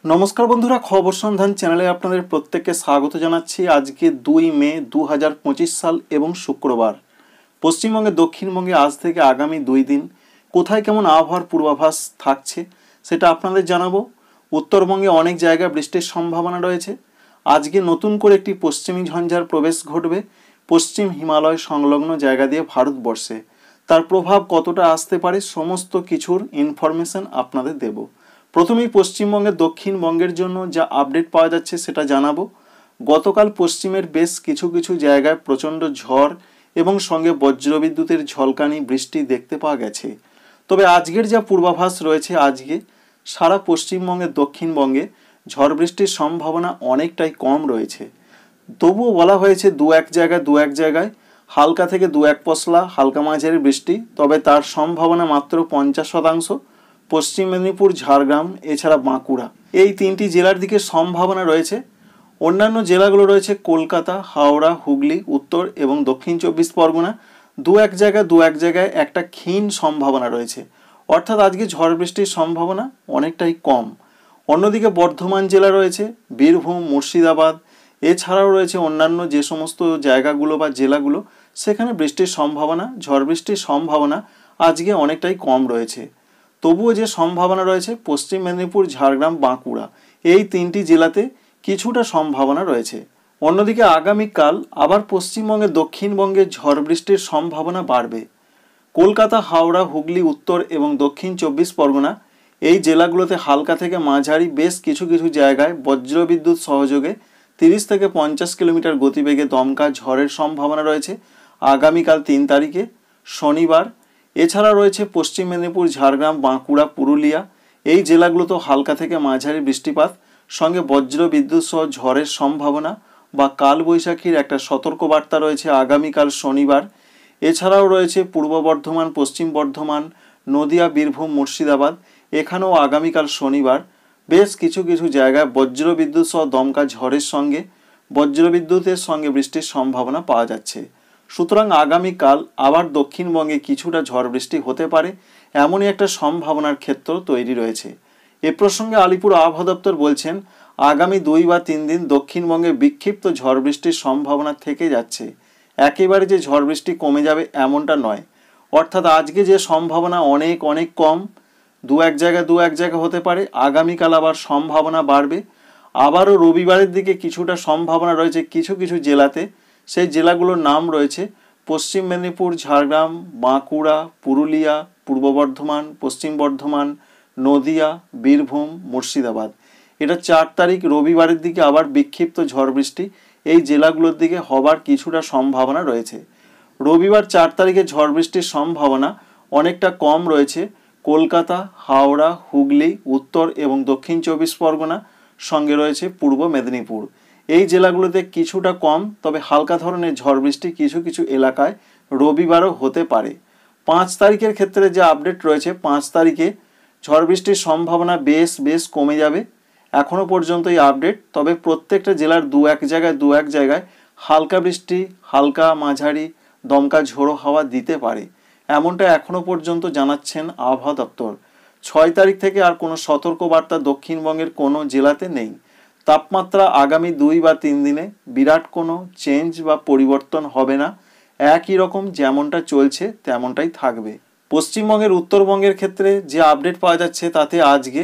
নমস্কার বন্ধুরা, খবর সন্ধান চ্যানেলে আপনাদের প্রত্যেককে স্বাগত জানাচ্ছি। আজকে 2 মে 2025 সাল এবং শুক্রবার। পশ্চিমবঙ্গে দক্ষিণবঙ্গে আজ থেকে আগামী 2 দিন কোথায় কেমন আবহাওয়ার পূর্বাভাস থাকছে সেটা আপনাদের জানাবো। উত্তরবঙ্গে অনেক জায়গায় বৃষ্টির সম্ভাবনা রয়েছে। আজকে নতুন করে একটি পশ্চিমী ঝঞ্ঝার প্রবেশ ঘটবে পশ্চিম হিমালয় সংলগ্ন জায়গা দিয়ে ভারতবর্ষে। তার প্রভাব কতটা আসতে পারে সমস্ত কিছুর ইনফরমেশন আপনাদের দেব। প্রথমেই পশ্চিমবঙ্গের দক্ষিণবঙ্গের জন্য যা আপডেট পাওয়া যাচ্ছে সেটা জানাবো। গতকাল পশ্চিমের বেশ কিছু কিছু জায়গায় প্রচণ্ড ঝড় এবং সঙ্গে বজ্রবিদ্যুতের ঝলকানি বৃষ্টি দেখতে পাওয়া গেছে। তবে আজকের যা পূর্বাভাস রয়েছে, আজকে সারা পশ্চিমবঙ্গের দক্ষিণবঙ্গে ঝড় বৃষ্টির সম্ভাবনা অনেকটাই কম রয়েছে। তবুও বলা হয়েছে দু এক জায়গায় হালকা থেকে 2-1 পশলা হালকা মাঝারি বৃষ্টি, তবে তার সম্ভাবনা মাত্র 50%। পশ্চিম মেদিনীপুর, ঝাড়গ্রাম এছাড়া বাঁকুড়া এই 3টি জেলার দিকে সম্ভাবনা রয়েছে। অন্যান্য জেলাগুলো রয়েছে কলকাতা, হাওড়া, হুগলি, উত্তর এবং দক্ষিণ 24 পরগনা। দু এক জায়গায় একটা ক্ষীণ সম্ভাবনা রয়েছে, অর্থাৎ আজকে ঝড় বৃষ্টির সম্ভাবনা অনেকটাই কম। অন্যদিকে বর্ধমান জেলা রয়েছে, বীরভূম, মুর্শিদাবাদ এছাড়াও রয়েছে অন্যান্য যে সমস্ত জায়গাগুলো বা জেলাগুলো, সেখানে বৃষ্টির সম্ভাবনা, ঝড় বৃষ্টির সম্ভাবনা আজকে অনেকটাই কম রয়েছে। তবুও যে সম্ভাবনা রয়েছে পশ্চিম মেদিনীপুর, ঝাড়গ্রাম, বাঁকুড়া এই 3টি জেলাতে কিছুটা সম্ভাবনা রয়েছে। অন্যদিকে আগামীকাল আবার পশ্চিমবঙ্গের দক্ষিণবঙ্গে ঝড় বৃষ্টির সম্ভাবনা বাড়বে। কলকাতা, হাওড়া, হুগলি, উত্তর এবং দক্ষিণ 24 পরগনা এই জেলাগুলোতে হালকা থেকে মাঝারি বেশ কিছু কিছু জায়গায় বজ্রবিদ্যুৎ সহযোগে 30 থেকে 50 কিলোমিটার গতিবেগে দমকা ঝড়ের সম্ভাবনা রয়েছে আগামীকাল 3 তারিখে শনিবার। এছাড়া রয়েছে পশ্চিম মেদিনীপুর, ঝাড়গ্রাম, বাঁকুড়া, পুরুলিয়া এই জেলাগুলোতেও হালকা থেকে মাঝারি বৃষ্টিপাত সঙ্গে বজ্রবিদ্যুৎ সহ ঝড়ের সম্ভাবনা বা কালবৈশাখীর একটা সতর্কবার্তা রয়েছে আগামীকাল শনিবার। এছাড়াও রয়েছে পূর্ব বর্ধমান, পশ্চিম বর্ধমান, নদিয়া, বীরভূম, মুর্শিদাবাদ এখানেও আগামীকাল শনিবার বেশ কিছু কিছু জায়গায় বজ্রবিদ্যুৎ সহ দমকা ঝড়ের সঙ্গে বজ্রবিদ্যুতের সঙ্গে বৃষ্টির সম্ভাবনা পাওয়া যাচ্ছে। সুতরাং আগামীকাল আবার দক্ষিণবঙ্গে কিছুটা ঝড় বৃষ্টি হতে পারে, এমনই একটা সম্ভাবনার ক্ষেত্র তৈরি রয়েছে। এ প্রসঙ্গে আলিপুর আবহাওয়া দপ্তর বলছেন আগামী 2 বা 3 দিন দক্ষিণবঙ্গে বিক্ষিপ্ত ঝড় বৃষ্টির সম্ভাবনা থেকে যাচ্ছে। একেবারে যে ঝড় বৃষ্টি কমে যাবে এমনটা নয়, অর্থাৎ আজকে যে সম্ভাবনা অনেক অনেক কম, দু এক জায়গায় হতে পারে, আগামীকাল আবার সম্ভাবনা বাড়বে। আবারও রবিবারের দিকে কিছুটা সম্ভাবনা রয়েছে কিছু কিছু জেলাতে। সেই জেলাগুলোর নাম রয়েছে পশ্চিম মেদিনীপুর, ঝাড়গ্রাম, বাঁকুড়া, পুরুলিয়া, পূর্ব বর্ধমান, পশ্চিম বর্ধমান, নদিয়া, বীরভূম, মুর্শিদাবাদ। এটা 4 তারিখ রবিবারের দিকে আবার বিক্ষিপ্ত ঝড় বৃষ্টি এই জেলাগুলোর দিকে হবার কিছুটা সম্ভাবনা রয়েছে। রবিবার 4 তারিখে ঝড় বৃষ্টির সম্ভাবনা অনেকটা কম রয়েছে কলকাতা, হাওড়া, হুগলি, উত্তর এবং দক্ষিণ 24 পরগনা সঙ্গে রয়েছে পূর্ব মেদিনীপুর এই জেলাগুলোতে কিছুটা কম, তবে হালকা ধরনের ঝড় বৃষ্টি কিছু কিছু এলাকায় রবিবারও হতে পারে। 5 তারিখের ক্ষেত্রে যে আপডেট রয়েছে, 5 তারিখে ঝড় বৃষ্টির সম্ভাবনা বেশ কমে যাবে। এখনও পর্যন্ত এই আপডেট, তবে প্রত্যেকটা জেলার দু এক জায়গায় হালকা বৃষ্টি, হালকা মাঝারি দমকা ঝোড়ো হাওয়া দিতে পারে, এমনটা এখনও পর্যন্ত জানাচ্ছেন আবহাওয়া দপ্তর। 6 তারিখ থেকে আর কোনো সতর্কবার্তা দক্ষিণবঙ্গের কোনো জেলাতে নেই। তাপমাত্রা আগামী 2 বা 3 দিনে বিরাট কোনো চেঞ্জ বা পরিবর্তন হবে না, একই রকম যেমনটা চলছে তেমনটাই থাকবে। পশ্চিমবঙ্গের উত্তরবঙ্গের ক্ষেত্রে যে আপডেট পাওয়া যাচ্ছে তাতে আজকে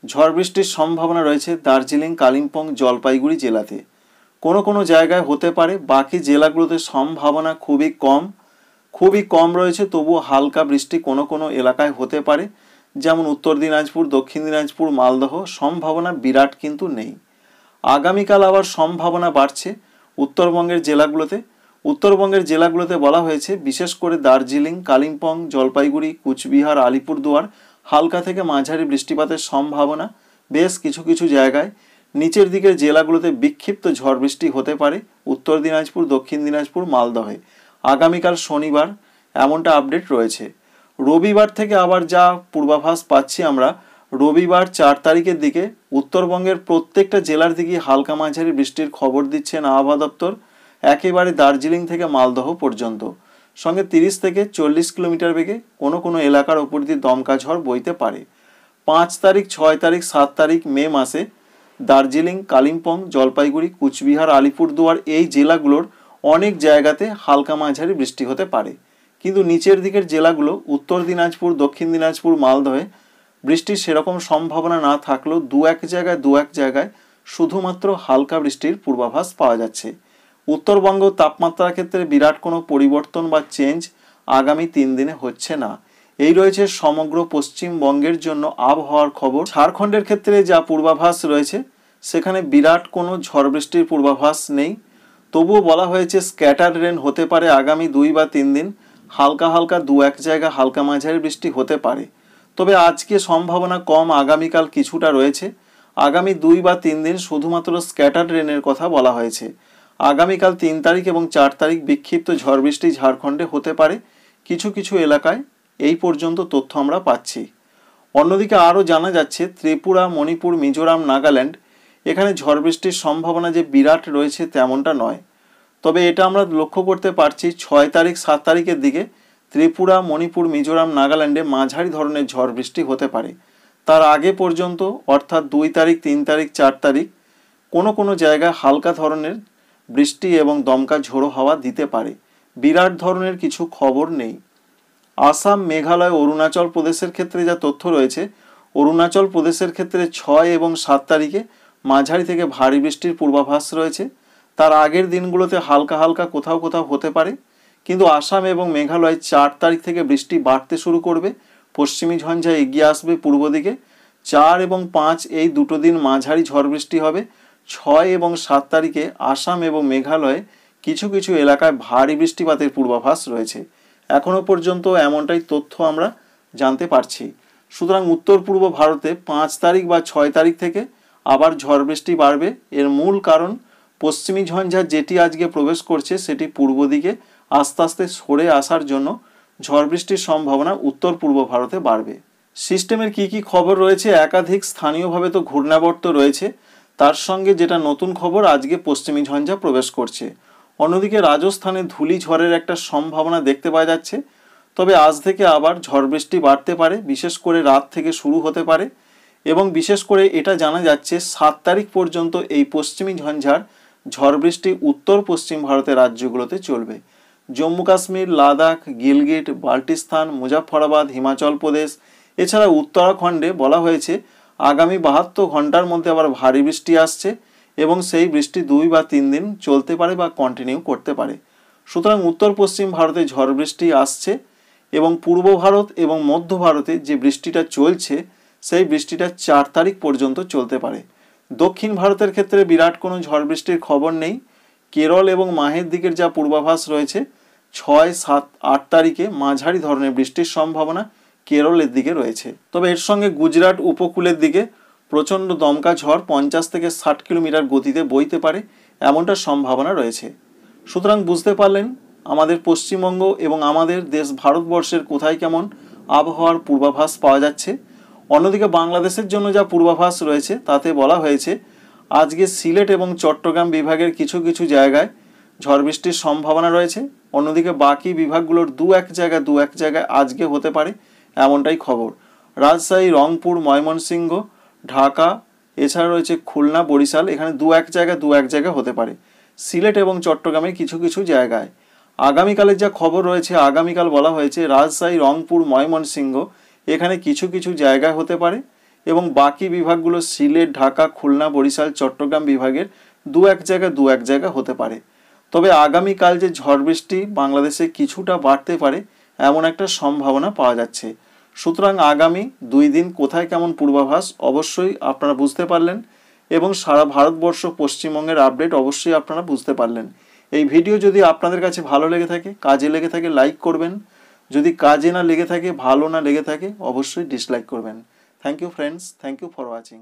ঝড় বৃষ্টির সম্ভাবনা রয়েছে দার্জিলিং, কালিম্পং, জলপাইগুড়ি জেলাতে। কোনো জায়গায় হতে পারে, বাকি জেলাগুলোতে সম্ভাবনা খুবই কম রয়েছে। তবুও হালকা বৃষ্টি কোনো এলাকায় হতে পারে, যেমন উত্তর দিনাজপুর, দক্ষিণ দিনাজপুর, মালদহ সম্ভাবনা বিরাট কিন্তু নেই। আগামীকাল আবার সম্ভাবনা বাড়ছে উত্তরবঙ্গের জেলাগুলোতে বলা হয়েছে বিশেষ করে দার্জিলিং, কালিম্পং, জলপাইগুড়ি, কুচবিহার, আলিপুরদুয়ার হালকা থেকে মাঝারি বৃষ্টিপাতের সম্ভাবনা বেশ কিছু কিছু জায়গায়। নিচের দিকের জেলাগুলোতে বিক্ষিপ্ত ঝড় বৃষ্টি হতে পারে উত্তর দিনাজপুর, দক্ষিণ দিনাজপুর, মালদহে আগামীকাল শনিবার, এমনটা আপডেট রয়েছে। রবিবার থেকে আবার যা পূর্বাভাস পাচ্ছি আমরা, রবিবার 4 তারিখের দিকে উত্তরবঙ্গের প্রত্যেকটা জেলার দিকে হালকা মাঝারি বৃষ্টির খবর দিচ্ছেন আবহাওয়া দপ্তর, একেবারে দার্জিলিং থেকে মালদহ পর্যন্ত। সঙ্গে 30 থেকে 40 কিলোমিটার বেগে কোনো এলাকার ওপর দিয়ে দমকা ঝড় বইতে পারে। 5 তারিখ 6 তারিখ 7 তারিখ মে মাসে দার্জিলিং, কালিম্পং, জলপাইগুড়ি, কুচবিহার, আলিপুরদুয়ার এই জেলাগুলোর অনেক জায়গাতে হালকা মাঝারি বৃষ্টি হতে পারে। কিন্তু নিচের দিকের জেলাগুলো উত্তর দিনাজপুর, দক্ষিণ দিনাজপুর, মালদহে বৃষ্টির সেরকম সম্ভাবনা না থাকলেও দু এক জায়গায় শুধুমাত্র হালকা বৃষ্টির পূর্বাভাস পাওয়া যাচ্ছে। উত্তরবঙ্গ তাপমাত্রার ক্ষেত্রে বিরাট কোনো পরিবর্তন বা চেঞ্জ আগামী 3 দিনে হচ্ছে না। এই রয়েছে সমগ্র পশ্চিমবঙ্গের জন্য আবহাওয়ার খবর। ঝাড়খণ্ডের ক্ষেত্রে যা পূর্বাভাস রয়েছে সেখানে বিরাট কোনো ঝড় বৃষ্টির পূর্বাভাস নেই। তবুও বলা হয়েছে স্ক্যাটার রেন হতে পারে আগামী 2 বা 3 দিন, হালকা দু এক জায়গা হালকা মাঝারি বৃষ্টি হতে পারে। তবে আজকে সম্ভাবনা কম, আগামীকাল কিছুটা রয়েছে। আগামী 2 বা 3 দিন শুধুমাত্র স্ক্যাটার রেনের কথা বলা হয়েছে। আগামীকাল 3 তারিখ এবং 4 তারিখ বিক্ষিপ্ত ঝড় বৃষ্টি ঝাড়খণ্ডে হতে পারে কিছু এলাকায়। এই পর্যন্ত তথ্য আমরা পাচ্ছি। অন্যদিকে আরও জানা যাচ্ছে ত্রিপুরা, মণিপুর, মিজোরাম, নাগাল্যান্ড এখানে ঝড় বৃষ্টির সম্ভাবনা যে বিরাট রয়েছে তেমনটা নয়। তবে এটা আমরা লক্ষ্য করতে পারছি 6 তারিখ 7 তারিখের দিকে ত্রিপুরা, মণিপুর, মিজোরাম, নাগাল্যান্ডে মাঝারি ধরনের ঝড় বৃষ্টি হতে পারে। তার আগে পর্যন্ত অর্থাৎ 2 তারিখ 3 তারিখ 4 তারিখ কোনো জায়গায় হালকা ধরনের বৃষ্টি এবং দমকা ঝোড়ো হাওয়া দিতে পারে। বিরাট ধরনের কিছু খবর নেই। আসাম, মেঘালয়, অরুণাচল প্রদেশের ক্ষেত্রে যা তথ্য রয়েছে, অরুণাচল প্রদেশের ক্ষেত্রে 6 এবং 7 তারিখে মাঝারি থেকে ভারী বৃষ্টির পূর্বাভাস রয়েছে। তার আগের দিনগুলোতে হালকা কোথাও হতে পারে। কিন্তু আসাম এবং মেঘালয় 4 তারিখ থেকে বৃষ্টি বাড়তে শুরু করবে। পশ্চিমী ঝঞ্ঝা এগিয়ে আসবে পূর্ব দিকে। 4 এবং 5 এই দুটো দিন মাঝারি ঝড় বৃষ্টি হবে। 6 এবং 7 তারিখে আসাম এবং মেঘালয়ে কিছু এলাকায় ভারী বৃষ্টিপাতের পূর্বাভাস রয়েছে। এখনো পর্যন্ত এমনটাই তথ্য আমরা জানতে পারছি। সুতরাং উত্তর পূর্ব ভারতে 5 তারিখ বা 6 তারিখ থেকে আবার ঝড় বৃষ্টি বাড়বে। এর মূল কারণ পশ্চিমী ঝঞ্ঝা যেটি আজকে প্রবেশ করছে সেটি পূর্ব দিকে আস্তে সরে আসার জন্য ঝড় বৃষ্টির সম্ভাবনা উত্তর পূর্ব ভারতে বাড়বে। সিস্টেমের কি খবর রয়েছে? একাধিক স্থানীয়ভাবে তো ঘূর্ণাবর্ত রয়েছে, তার সঙ্গে যেটা নতুন খবর আজকে পশ্চিমী ঝঞ্ঝা প্রবেশ করছে। অন্যদিকে রাজস্থানে ধূলি ঝড়ের একটা সম্ভাবনা দেখতে পাওয়া যাচ্ছে। তবে আজ থেকে আবার ঝড় বৃষ্টি বাড়তে পারে, বিশেষ করে রাত থেকে শুরু হতে পারে। এবং বিশেষ করে এটা জানা যাচ্ছে 7 তারিখ পর্যন্ত এই পশ্চিমী ঝঞ্ঝার ঝড় বৃষ্টি উত্তর পশ্চিম ভারতের রাজ্যগুলোতে চলবে। জম্মু কাশ্মীর, লাদাখ, গিলগিট, বাল্টিস্তান, মুজাফফরাবাদ, হিমাচল প্রদেশ এছাড়া উত্তরাখণ্ডে বলা হয়েছে আগামী 72 ঘন্টার মধ্যে আবার ভারী বৃষ্টি আসছে এবং সেই বৃষ্টি 2 বা 3 দিন চলতে পারে বা কন্টিনিউ করতে পারে। সুতরাং উত্তর পশ্চিম ভারতে ঝড় বৃষ্টি আসছে এবং পূর্ব ভারত এবং মধ্য ভারতে যে বৃষ্টিটা চলছে সেই বৃষ্টিটা 4 তারিখ পর্যন্ত চলতে পারে। দক্ষিণ ভারতের ক্ষেত্রে বিরাট কোনো ঝড় বৃষ্টির খবর নেই। কেরল এবং মাহের দিকের যা পূর্বাভাস রয়েছে 6, 7, 8 তারিখে মাঝারি ধরনের বৃষ্টির সম্ভাবনা কেরলের দিকে রয়েছে। তবে এর সঙ্গে গুজরাট উপকূলের দিকে প্রচণ্ড দমকা ঝড় 50 থেকে 60 কিলোমিটার গতিতে বইতে পারে, এমনটা সম্ভাবনা রয়েছে। সুতরাং বুঝতে পারলেন আমাদের পশ্চিমবঙ্গ এবং আমাদের দেশ ভারতবর্ষের কোথায় কেমন আবহাওয়ার পূর্বাভাস পাওয়া যাচ্ছে। অন্যদিকে বাংলাদেশের জন্য যা পূর্বাভাস রয়েছে তাতে বলা হয়েছে আজকে সিলেট এবং চট্টগ্রাম বিভাগের কিছু জায়গায় ঝড় বৃষ্টির সম্ভাবনা রয়েছে। অন্যদিকে বাকি বিভাগগুলোর দু এক জায়গায় আজকে হতে পারে, এমনটাই খবর। রাজশাহী, রংপুর, ময়মনসিংহ, ঢাকা এছাড়া রয়েছে খুলনা, বরিশাল এখানে দু এক জায়গায় হতে পারে। সিলেট এবং চট্টগ্রামের কিছু জায়গায়। আগামীকালের যা খবর রয়েছে, আগামীকাল বলা হয়েছে রাজশাহী, রংপুর, ময়মনসিংহ এখানে কিছু জায়গায় হতে পারে এবং বাকি বিভাগগুলো সিলেট, ঢাকা, খুলনা, বরিশাল, চট্টগ্রাম বিভাগের দু এক জায়গা হতে পারে। তবে আগামীকাল যে ঝড় বৃষ্টি বাংলাদেশে কিছুটা বাড়তে পারে এমন একটা সম্ভাবনা পাওয়া যাচ্ছে। সুতরাং আগামী 2 দিন কোথায় কেমন পূর্বাভাস অবশ্যই আপনারা বুঝতে পারলেন এবং সারা ভারতবর্ষ পশ্চিমবঙ্গের আপডেট অবশ্যই আপনারা বুঝতে পারলেন। এই ভিডিও যদি আপনাদের কাছে ভালো লেগে থাকে, কাজে লেগে থাকে লাইক করবেন। যদি কাজে না লেগে থাকে, ভালো না লেগে থাকে অবশ্যই ডিসলাইক করবেন। Thank you friends, thank you for watching.